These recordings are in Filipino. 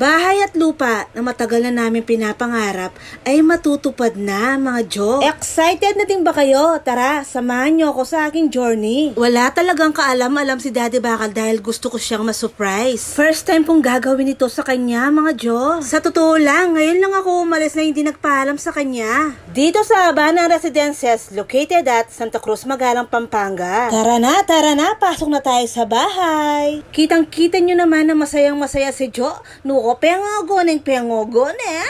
Bahay at lupa na matagal na namin pinapangarap ay matutupad na, mga Jo. Excited na din ba kayo? Tara, samahan niyo ako sa aking journey. Wala talagang kaalam-alam si Daddy Bakal dahil gusto ko siyang ma-surprise. First time kong gagawin ito sa kanya, mga Jo. Sa totoo lang, ngayon lang ako umalis na hindi nagpaalam sa kanya. Dito sa Habana Residences, located at Santa Cruz, Magalang, Pampanga. Tara na, pasok na tayo sa bahay. Kitang-kita nyo naman na masayang-masaya si Jo. Nuko, pengogon.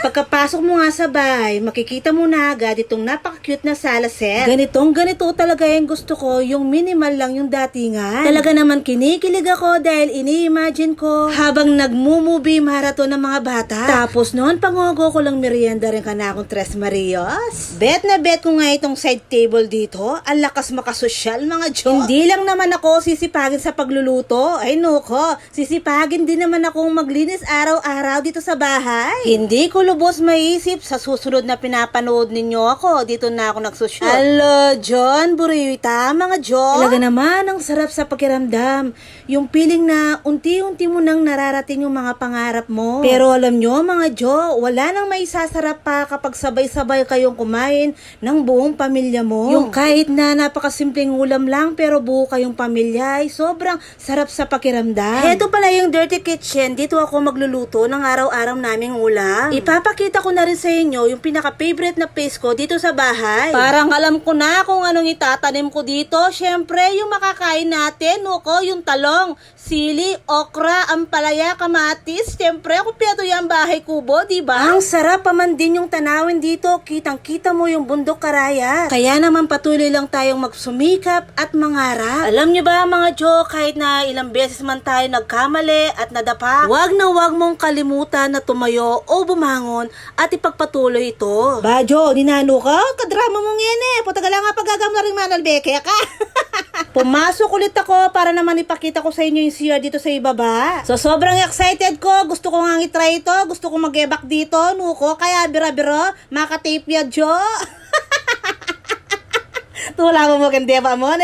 Pagkapasok mo nga sa bahay, makikita mo na agad itong napaka-cute na sala set. Ganito talaga yung gusto ko, yung minimal lang yung datingan. Talaga naman kinikilig ako dahil ini-imagine ko habang nagmumubi marathon ng mga bata. Tapos noon, pangogo ko lang merienda rin ka na akong Tres Marios. Bet na bet ko nga itong side table dito. Ang lakas makasosyal, mga Jo. Hindi lang naman ako sisipagin sa pagluluto. Ay nuko, sisipagin din naman akong maglinis araw-araw dito sa bahay. Hindi ko lubos maisip sa susunod na pinapanood ninyo ako. Dito na ako nagsushoot. Hello, John Burita, mga Jo. Talaga naman, ang sarap sa pakiramdam. Yung feeling na unti-unti mo nang nararating yung mga pangarap mo. Pero alam nyo, mga Jo, wala nang maisasarap pa kapag sabay-sabay kayong kumain ng buong pamilya mo. Yung kahit na napakasimpleng ulam lang pero buo kayong pamilya ay sobrang sarap sa pakiramdam. Heto pala yung dirty kitchen. Dito ako magluluto ng araw-araw naming ulam. Ipapakita ko na rin sa inyo yung pinaka-favorite na place ko dito sa bahay. Parang alam ko na kung anong itatanim ko dito. Syempre, yung makakain natin, nuko, yung talong, sili, okra, ampalaya, kamatis. Syempre, kumpleto yung bahay kubo, diba? Ang sarap pa man din yung tanawin dito. Kitang-kita mo yung bundok Karayat. Kaya naman patuloy lang tayong magsumikap at mangarap. Alam nyo ba, mga Jo, kahit na ilang beses man tayo nagkamali at nadapa, wag na wag mong kalimutan na tumayo o bumangon at ipagpatuloy ito. Ba, Jo, dinano ka? Kadrama mong yan eh. Putagala nga pagagam na rin manalbeke ka. Pumasok ulit ako para naman ipakita ko sa inyo yung CR dito sa ibaba. So, sobrang excited ko. Gusto ko nga i-try ito. Gusto ko mag-ebak dito. Nuko, kaya bira-bira. Makatape ya, Jo. Tula mo magandeba mo.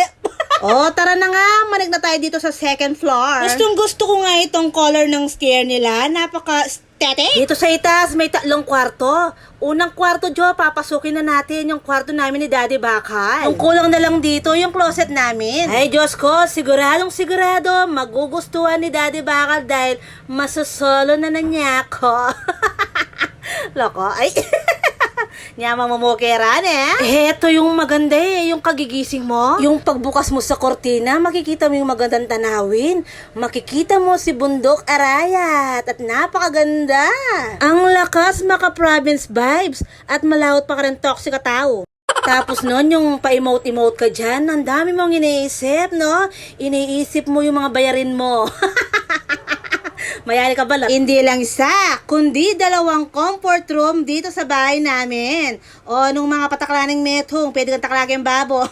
Oh, tara na nga. Manig na tayo dito sa second floor. Gusto ko nga itong color ng stair nila. Napaka-aesthetic. Dito sa itaas, may 3 kwarto. Unang kwarto, Jo, papasukin na natin yung kwarto namin ni Daddy Bakal. Yung kulang na lang dito, yung closet namin. Ay, Diyos ko, siguradong sigurado, magugustuhan ni Daddy Bakal dahil masasolo na niya ako. Loko, ay... Nyama mamukiran eh. Eto yung maganda eh, yung kagigising mo. Yung pagbukas mo sa kortina, makikita mo yung magandang tanawin. Makikita mo si Bundok Arayat at napakaganda. Ang lakas maka-province vibes at malawot pa ka rin toxic ka tao. Tapos nun, yung pa-emote-emote ka dyan, ang dami mong iniisip, no? Iniisip mo yung mga bayarin mo. Mayari ka ba lang? Hindi lang isa, kundi 2 comfort room dito sa bahay namin. O, nung mga pataklaning methong, pwede kang taklaking babo.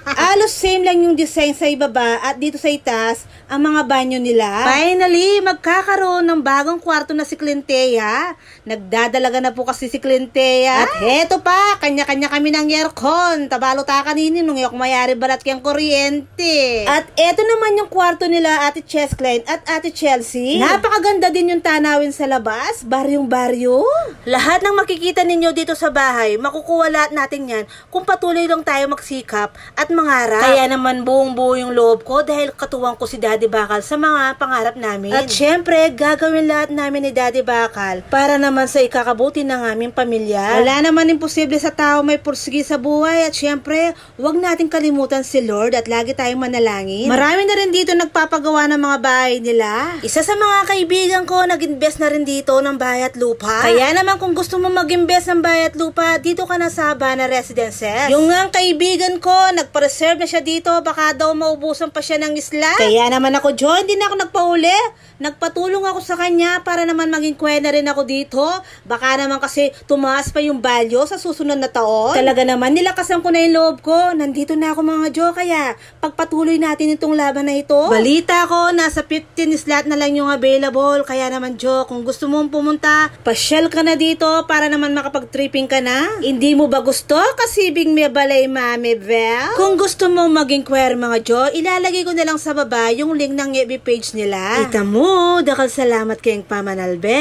Alos same lang yung design sa ibaba at dito sa itaas, ang mga banyo nila. Finally, magkakaroon ng bagong kwarto na si Clintea. Nagdadalaga na po kasi si Clintea. At heto pa, kanya-kanya kami ng aircon. Tabalo ta kanini nung yung mayari balat kayang kuryente. At eto naman yung kwarto nila Ate Cheskline at Ate Chelsea. Napakaganda din yung tanawin sa labas, baryong-baryo. Lahat ng makikita ninyo dito sa bahay, makukuha lahat natin yan kung patuloy lang tayo magsikap at mangarap. Kaya naman buong-buo yung loob ko dahil katuwang ko si Daddy Bakal sa mga pangarap namin. At syempre, gagawin lahat namin ni Daddy Bakal para naman sa ikakabuti ng aming pamilya. Wala naman imposible sa tao may pursigi sa buhay at syempre, huwag nating kalimutan si Lord at lagi tayong manalangin. Marami na rin dito nagpapagawa ng mga bahay nila. Isa sa mga kaibigan ko nag-invest na rin dito ng bahay at lupa. Kaya naman kung gusto mo mag-invest ng bahay at lupa, dito ka na sa Habana Residences. Yung nga kaibigan ko, nagpa-reserve na siya dito, baka daw maubusan pa siya ng isla. Kaya naman ako, Jo, hindi na ako nagpauli. Nagpatulong ako sa kanya para naman maging kwena rin ako dito. Baka naman kasi tumaas pa yung value sa susunod na taon. Talaga naman, nilakasan ko na yung loob ko. Nandito na ako, mga Jo, kaya pagpatuloy natin itong laban na ito. Balita ko, nasa 15 slot na lang yung available. Kaya naman, Jo, kung gusto mong pumunta, pasyal ka na dito para naman makapag-tripping ka na. Hindi mo ba gusto? Kasibing may balay, Mami Belle? Kung gusto gusto mo maging choir mga Jo, ilalagay ko na lang sa baba yung link ng FB page nila. Kita mo, dakal salamat kayong pamanalbe.